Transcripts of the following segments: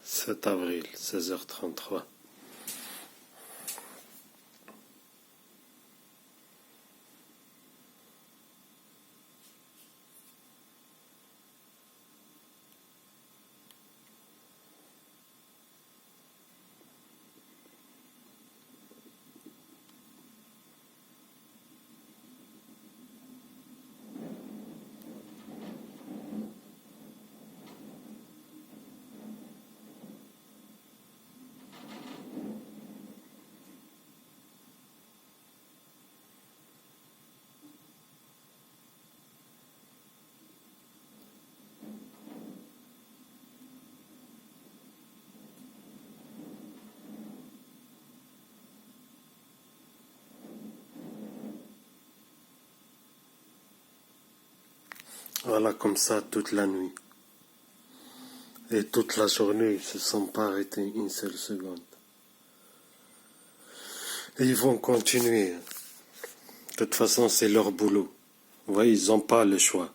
7 avril, 16h33. Voilà, comme ça, toute la nuit. Et toute la journée, ils ne se sont pas arrêtés une seule seconde. Et ils vont continuer. De toute façon, c'est leur boulot. Vous voyez, ils n'ont pas le choix.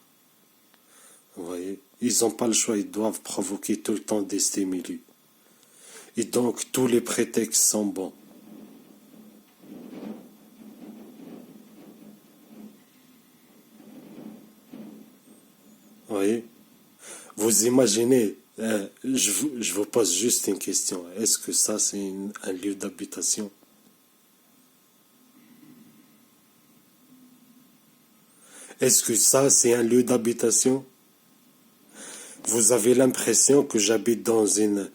Vous voyez, ils n'ont pas le choix, ils doivent provoquer tout le temps des stimuli. Et donc, tous les prétextes sont bons. Vous voyez, vous imaginez, je vous pose juste une question. Est-ce que ça, c'est un lieu d'habitation? Est-ce que ça, c'est un lieu d'habitation? Vous avez l'impression que j'habite dans une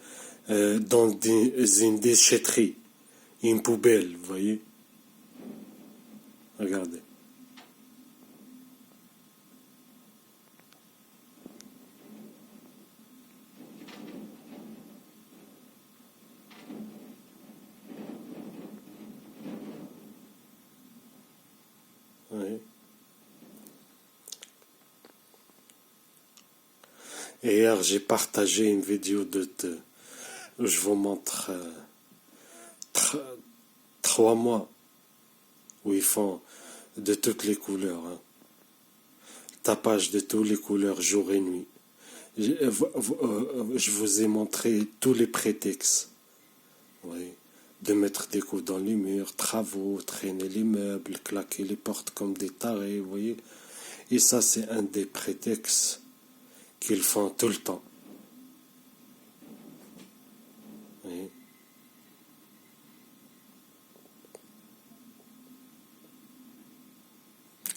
déchetterie, une poubelle, vous voyez? Regardez. Oui. Et hier, j'ai partagé une vidéo où je vous montre 3 mois où ils font de toutes les couleurs. Hein. Tapage de toutes les couleurs, jour et nuit. Je vous ai montré tous les prétextes. Oui. De mettre des coups dans les murs, travaux, traîner les meubles, claquer les portes comme des tarés, vous voyez. Et ça, c'est un des prétextes qu'ils font tout le temps. Oui.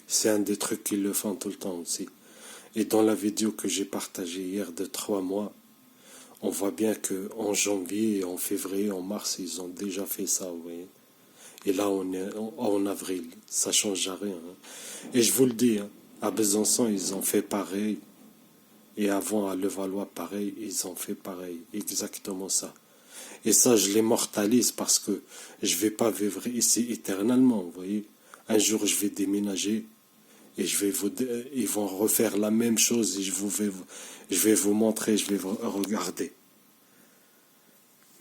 C'est un des trucs qu'ils le font tout le temps aussi. Et dans la vidéo que j'ai partagée hier de 3 mois, on voit bien qu'en janvier, en février, en mars, ils ont déjà fait ça, vous voyez. Et là, on est en avril. Ça ne change rien. Hein. Et je vous le dis, hein, à Besançon, ils ont fait pareil. Et avant, à Levallois, pareil, ils ont fait pareil. Exactement ça. Et ça, je l'immortalise parce que je ne vais pas vivre ici éternellement, vous voyez. Un jour, je vais déménager et ils vont refaire la même chose et je vais vous montrer, je vais vous regarder.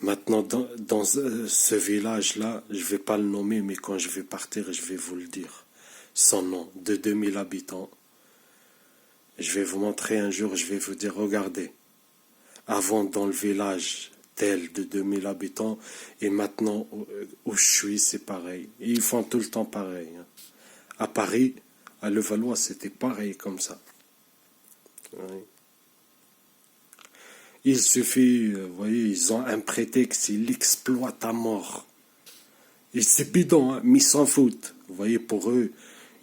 Maintenant, dans ce village-là, je ne vais pas le nommer, mais quand je vais partir, je vais vous le dire. Son nom, de 2000 habitants. Je vais vous montrer un jour, je vais vous dire, regardez. Avant, dans le village tel de 2000 habitants, et maintenant, où je suis, c'est pareil. Et ils font tout le temps pareil. Hein. À Paris, à Levallois, c'était pareil comme ça. Oui. Il suffit, vous voyez, ils ont un prétexte, ils l'exploitent à mort. Et c'est bidon, hein, mais ils s'en foutent. Vous voyez, pour eux,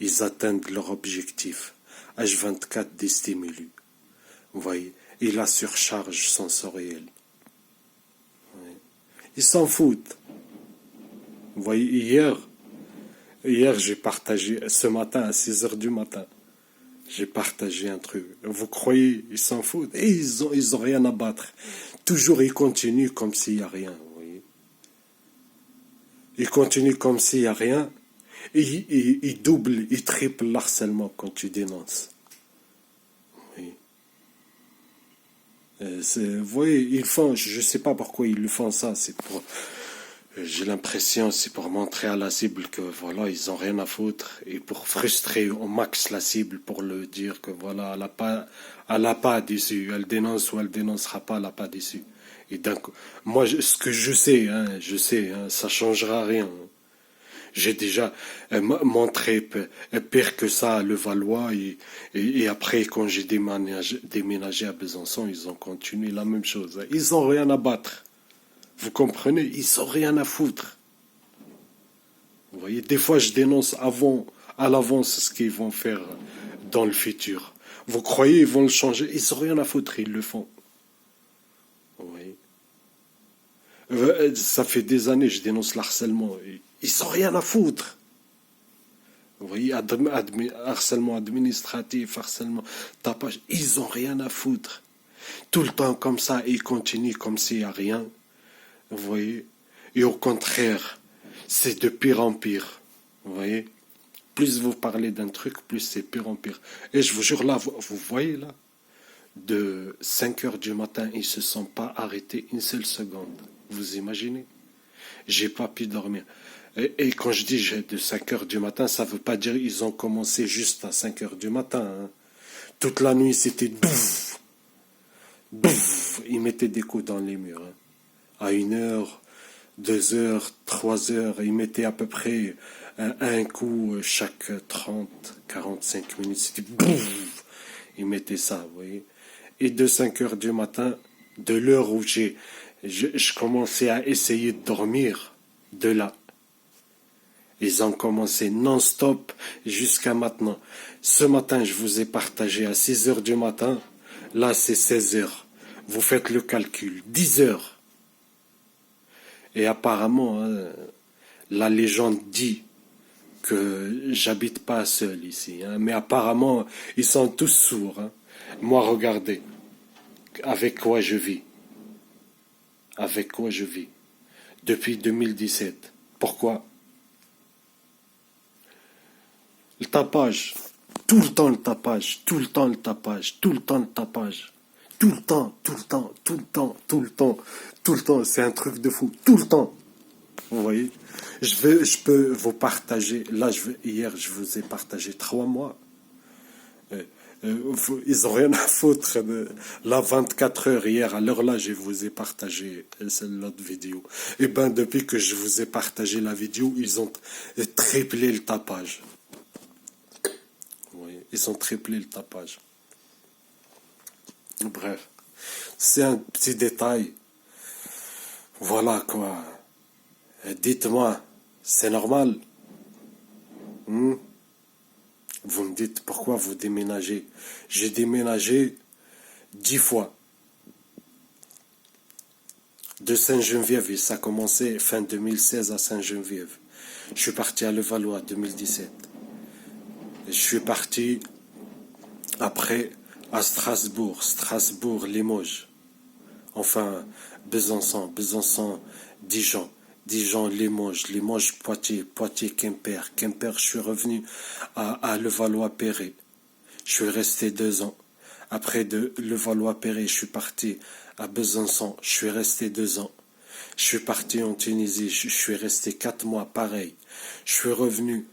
ils atteignent leur objectif. H24 des stimuli. Vous voyez, et la surcharge sensorielle. Oui. Ils s'en foutent. Vous voyez, hier j'ai partagé, ce matin, à 6 heures du matin, j'ai partagé un truc. Vous croyez, ils s'en foutent? Et ils ont rien à battre. Toujours, ils continuent comme s'il n'y a rien, vous voyez. Ils continuent comme s'il n'y a rien. Et ils doublent, ils triplent l'harcèlement quand tu dénonces. Oui. Vous voyez, ils font, je ne sais pas pourquoi ils le font ça, c'est pour... J'ai l'impression c'est pour montrer à la cible que voilà, ils ont rien à foutre et pour frustrer au max la cible pour le dire que voilà, elle a pas d'issue, elle dénonce ou elle dénoncera pas, elle n'a pas d'issue. Et moi, ce que je sais, hein, ça changera rien. J'ai déjà montré pire que ça à Levallois et après, quand j'ai déménagé à Besançon, ils ont continué la même chose. Hein. Ils n'ont rien à battre. Vous comprenez? Ils n'ont rien à foutre. Vous voyez, des fois, je dénonce à l'avance ce qu'ils vont faire dans le futur. Vous croyez ils vont le changer? Ils n'ont rien à foutre, ils le font. Vous voyez? Ça fait des années que je dénonce l'harcèlement. Ils n'ont rien à foutre. Vous voyez, harcèlement administratif, harcèlement tapage, ils n'ont rien à foutre. Tout le temps comme ça, ils continuent comme s'il n'y a rien. Vous voyez? Et au contraire, c'est de pire en pire. Vous voyez? Plus vous parlez d'un truc, plus c'est pire en pire. Et je vous jure, là, vous voyez là, de 5 heures du matin, ils ne se sont pas arrêtés une seule seconde. Vous imaginez? J'ai pas pu dormir. Et quand je dis de 5 heures du matin, ça ne veut pas dire qu'ils ont commencé juste à 5 heures du matin. Hein. Toute la nuit, c'était bouf, bouf. Ils mettaient des coups dans les murs. Hein. À 1 heure, 2 heures, 3 heures, ils mettaient à peu près un coup chaque 30, 45 minutes. C'était bouf. Ils mettaient ça, vous voyez. Et de 5 heures du matin, de l'heure où je commençais à essayer de dormir, de là. Ils ont commencé non-stop jusqu'à maintenant. Ce matin, je vous ai partagé à 6 heures du matin. Là, c'est 16 heures. Vous faites le calcul. 10 heures. Et apparemment, hein, la légende dit que j'habite pas seul ici. Hein, mais apparemment, ils sont tous sourds. Hein. Moi, regardez. Avec quoi je vis. Avec quoi je vis. Depuis 2017. Pourquoi? Le tapage. Tout le temps le tapage. Tout le temps le tapage. Tout le temps le tapage. Tout le temps, tout le temps, tout le temps, tout le temps. Tout le temps. C'est un truc de fou. Tout le temps. Vous voyez? Je peux vous partager. Là, hier, je vous ai partagé 3 mois. Ils n'ont rien à foutre. Là, 24 heures hier, à l'heure là, je vous ai partagé l'autre vidéo. Et ben, depuis que je vous ai partagé la vidéo, ils ont triplé le tapage. Oui, ils ont triplé le tapage. Bref, c'est un petit détail. Voilà quoi. Dites-moi, c'est normal? Hmm? Vous me dites pourquoi vous déménagez. J'ai déménagé 10 fois. De Saint-Geneviève, et ça a commencé fin 2016 à Saint-Geneviève. Je suis parti à Levallois 2017. Je suis parti après à Strasbourg, Limoges. Enfin, Besançon, Dijon. Dijon, Limoges, Poitiers, Quimper. Quimper, je suis revenu à Levallois-Perret. Je suis resté 2 ans. Après de Levallois-Perret, je suis parti à Besançon. Je suis resté 2 ans. Je suis parti en Tunisie. Je suis resté 4 mois, pareil. Je suis revenu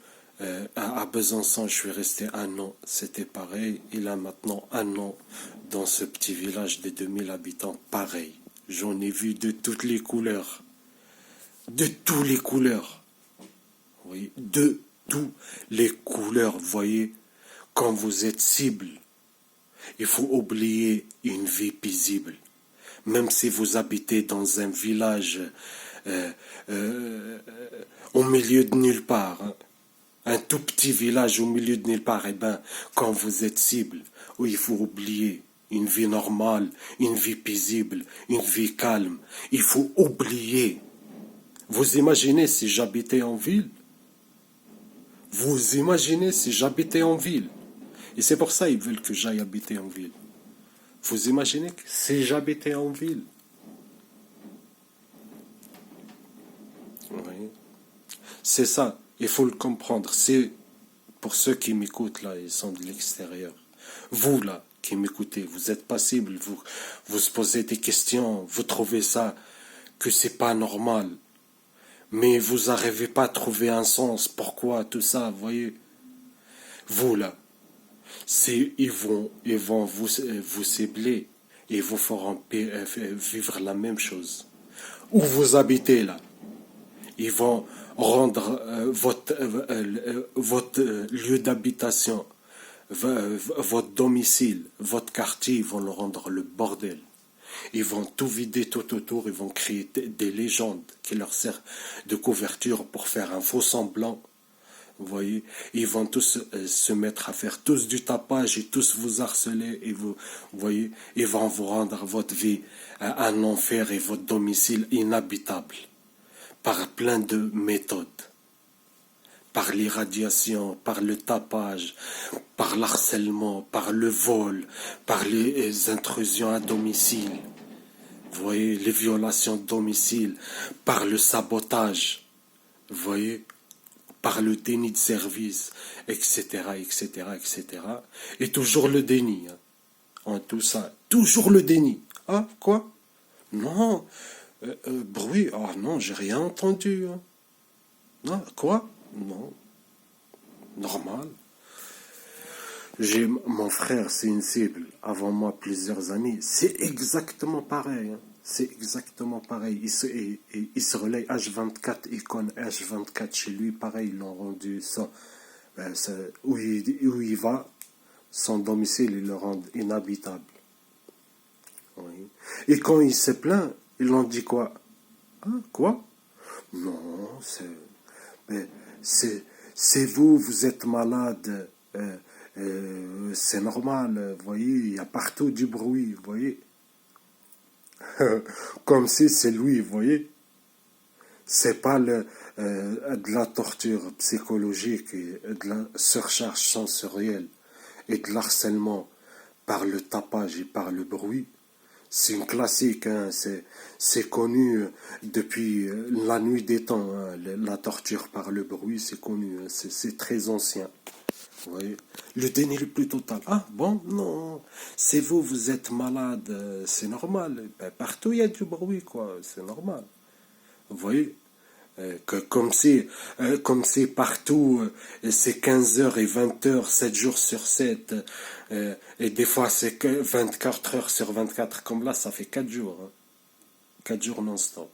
à Besançon. Je suis resté 1 an. C'était pareil. Il a maintenant 1 an dans ce petit village de 2000 habitants. Pareil. J'en ai vu de toutes les couleurs. De toutes les couleurs. Oui, de toutes les couleurs. Vous voyez, quand vous êtes cible, il faut oublier une vie paisible. Même si vous habitez dans un village au milieu de nulle part, hein, un tout petit village au milieu de nulle part, eh ben, quand vous êtes cible, oui, il faut oublier une vie normale, une vie paisible, une vie calme. Il faut oublier. Vous imaginez si j'habitais en ville? Vous imaginez si j'habitais en ville? Et c'est pour ça qu'ils veulent que j'aille habiter en ville. Vous imaginez que si j'habitais en ville? Oui. C'est ça, il faut le comprendre. C'est pour ceux qui m'écoutent là, ils sont de l'extérieur. Vous là, qui m'écoutez, vous êtes passible, vous se posez des questions, vous trouvez ça que c'est pas normal. Mais vous n'arrivez pas à trouver un sens. Pourquoi tout ça, vous voyez? Vous là, ils vont vous cibler. ils vous feront vivre la même chose. Où vous habitez là, ils vont rendre votre lieu d'habitation, votre domicile, votre quartier, ils vont le rendre le bordel. Ils vont tout vider tout autour, ils vont créer des légendes qui leur servent de couverture pour faire un faux semblant. Vous voyez, ils vont tous se mettre à faire tous du tapage et tous vous harceler et vous voyez, ils vont vous rendre votre vie un enfer et votre domicile inhabitable par plein de méthodes. Par l'irradiation, par le tapage, par l'harcèlement, par le vol, par les intrusions à domicile. Vous voyez, les violations de domicile, par le sabotage. Vous voyez, par le déni de service, etc., etc., etc. Et toujours le déni. Hein. En tout ça, toujours le déni. Ah, quoi? Non, bruit. Ah non, j'ai rien entendu. Hein. Non, quoi? Non, normal. J'ai mon frère, c'est une cible avant moi plusieurs années. C'est exactement pareil. Hein. C'est exactement pareil. Il se relaye H24, icône H24 chez lui. Pareil, ils l'ont rendu ça. Où il va, son domicile, ils le rendent inhabitable. Oui. Et quand il s'est plaint, ils l'ont dit quoi? Hein, quoi? Non, c'est vous, vous êtes malade. C'est normal, vous voyez, il y a partout du bruit, vous voyez. Comme si c'est lui, vous voyez. C'est pas de la torture psychologique et de la surcharge sensorielle et de l'harcèlement par le tapage et par le bruit. C'est une classique, hein, c'est connu depuis la nuit des temps. Hein, la torture par le bruit, c'est connu, hein, c'est très ancien. Vous voyez, le déni le plus total. Ah bon, non, c'est vous, vous êtes malade, c'est normal. Ben, partout il y a du bruit, quoi, c'est normal. Vous voyez, comme si partout c'est 15 heures et 20 heures, 7 jours sur 7, et des fois c'est que 24 heures sur 24, comme là, ça fait 4 jours. Hein. 4 jours non-stop.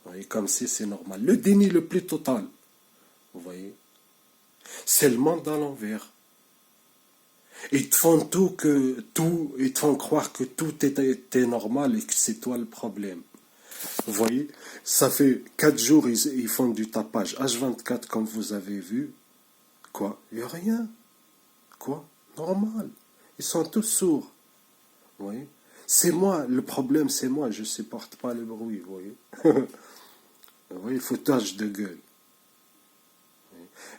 Vous voyez, comme si c'est normal. Le déni le plus total. Vous voyez. C'est le monde à l'envers. Ils te font ils te font croire que tout était normal et que c'est toi le problème. Vous voyez, ça fait 4 jours, ils font du tapage. H24, comme vous avez vu. Quoi? Il n'y a rien. Quoi? Normal. Ils sont tous sourds. Vous voyez? C'est moi, le problème c'est moi, je ne supporte pas le bruit, vous voyez. Vous voyez, foutage de gueule.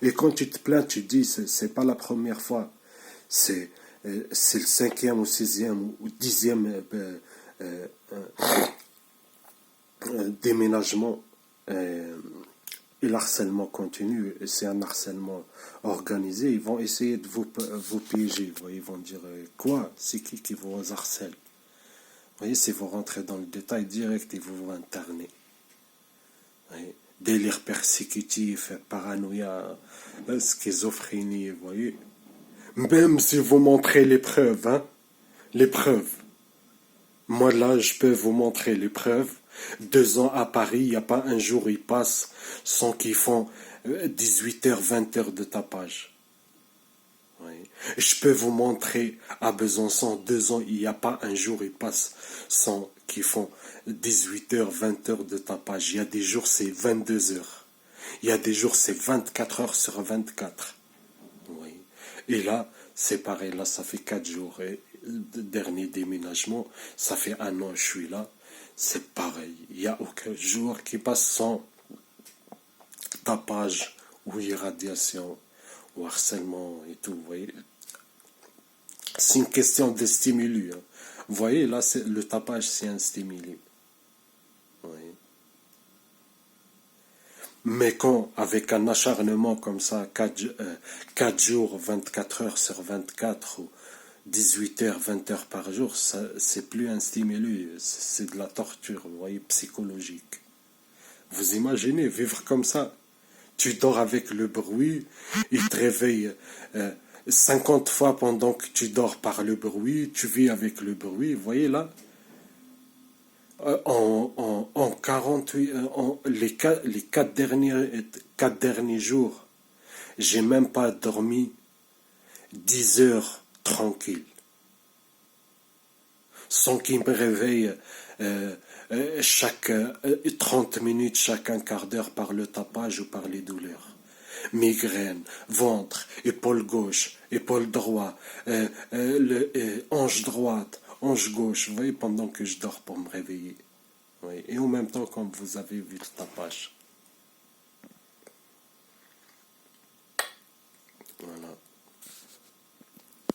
Et quand tu te plains, tu te dis, c'est pas la première fois, c'est le 5e ou 6e ou 10e déménagement. Et l'harcèlement continue, et c'est un harcèlement organisé. Ils vont essayer de vous piéger. Vous voyez, ils vont dire quoi? C'est qui vous harcèle? Vous voyez, si vous rentrez dans le détail direct, ils vont vous interner. Vous voyez, délire persécutif, paranoïa, schizophrénie, vous voyez. Même si vous montrez les preuves, hein, les preuves. Moi là, je peux vous montrer les preuves. 2 ans à Paris, il n'y a pas un jour où ils passent sans qu'ils font 18 heures, 20 heures de tapage. Oui. Je peux vous montrer à Besançon, 2 ans, il n'y a pas un jour où ils passent sans qu'ils font 18 heures, 20 heures de tapage. Il y a des jours, c'est 22 heures. Il y a des jours, c'est 24 heures sur 24. Oui. Et là, c'est pareil, là, ça fait 4 jours. Et le dernier déménagement, ça fait 1 an, je suis là. C'est pareil. Il n'y a aucun jour qui passe sans tapage ou irradiation ou harcèlement et tout, vous voyez. C'est une question de stimuli. Hein. Vous voyez, là, le tapage, c'est un stimuli. Oui. Mais quand, avec un acharnement comme ça, 4 jours, 24 heures sur 24, ou 18 heures, 20 heures par jour, c'est plus un stimulus, c'est de la torture, vous voyez, psychologique. Vous imaginez vivre comme ça? Tu dors avec le bruit, il te réveille 50 fois pendant que tu dors par le bruit, tu vis avec le bruit, vous voyez là, en 48, les 4 derniers jours, j'ai même pas dormi 10 heures tranquille, sans qu'il me réveille chaque 30 minutes, chaque un quart d'heure par le tapage ou par les douleurs. Migraine, ventre, épaule gauche, épaule droite, hanche droite, hanche gauche, vous voyez, pendant que je dors pour me réveiller. Oui. Et en même temps, comme vous avez vu le tapage. Voilà.